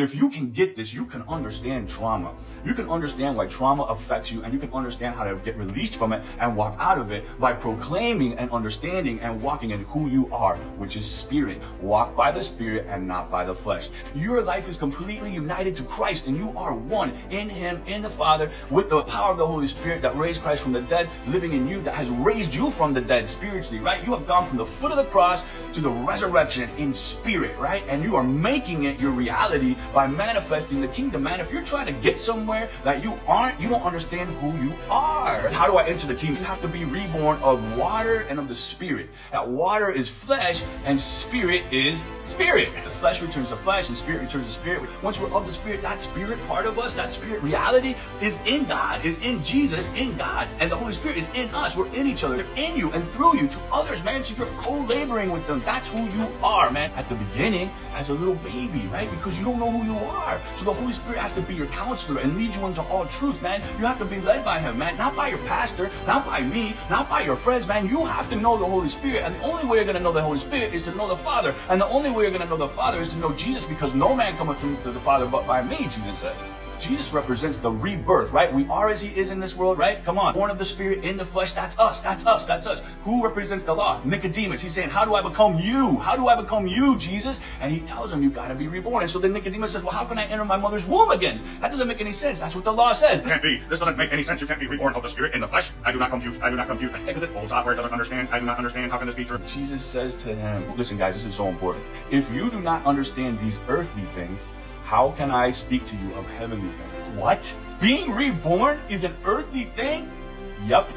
If you can get this, you can understand trauma. You can understand why trauma affects you, and you can understand how to get released from it and walk out of it by proclaiming and understanding and walking in who you are, which is spirit. Walk by the spirit and not by the flesh. Your life is completely united to Christ, and you are one in him, in the Father, with the power of the Holy Spirit that raised Christ from the dead, living in you, that has raised you from the dead spiritually, right? You have gone from the foot of the cross to the resurrection in spirit, right? And you are making it your reality by manifesting the kingdom, man. If you're trying to get somewhere that you aren't, you don't understand who you are. How do I enter the kingdom? You have to be reborn of water and of the spirit. That water is flesh and spirit is spirit. The flesh returns to flesh and spirit returns to spirit. Once we're of the spirit, that spirit part of us, that spirit reality is in God, is in Jesus, in God. And the Holy Spirit is in us. We're in each other. They're in you and through you to others, man. So you're co-laboring with them. That's who you are, man. At the beginning, as a little baby, right? Because you don't know who you are. So the Holy Spirit has to be your counselor and lead you into all truth, man. You have to be led by him, man. Not by your pastor, not by me, not by your friends, man. You have to know the Holy Spirit. And the only way you're going to know the Holy Spirit is to know the Father. And the only way you're going to know the Father is to know Jesus, because no man cometh to the Father but by me, Jesus says. Jesus represents the rebirth, right? We are as he is in this world, right? Come on. Born of the Spirit, in the flesh, that's us, that's us, that's us. Who represents the law? Nicodemus. He's saying, how do I become you? How do I become you, Jesus? And he tells him, you got to be reborn. And so then Nicodemus says, well, how can I enter my mother's womb again? That doesn't make any sense. That's what the law says. It can't be. This doesn't make any sense. You can't be reborn of the Spirit in the flesh. I do not compute. I do not compute. Because this old software doesn't understand. I do not understand. How can this be true? Jesus says to him, listen, guys, this is so important. If you do not understand these earthly things, how can I speak to you of heavenly things? What? Being reborn is an earthly thing? Yep.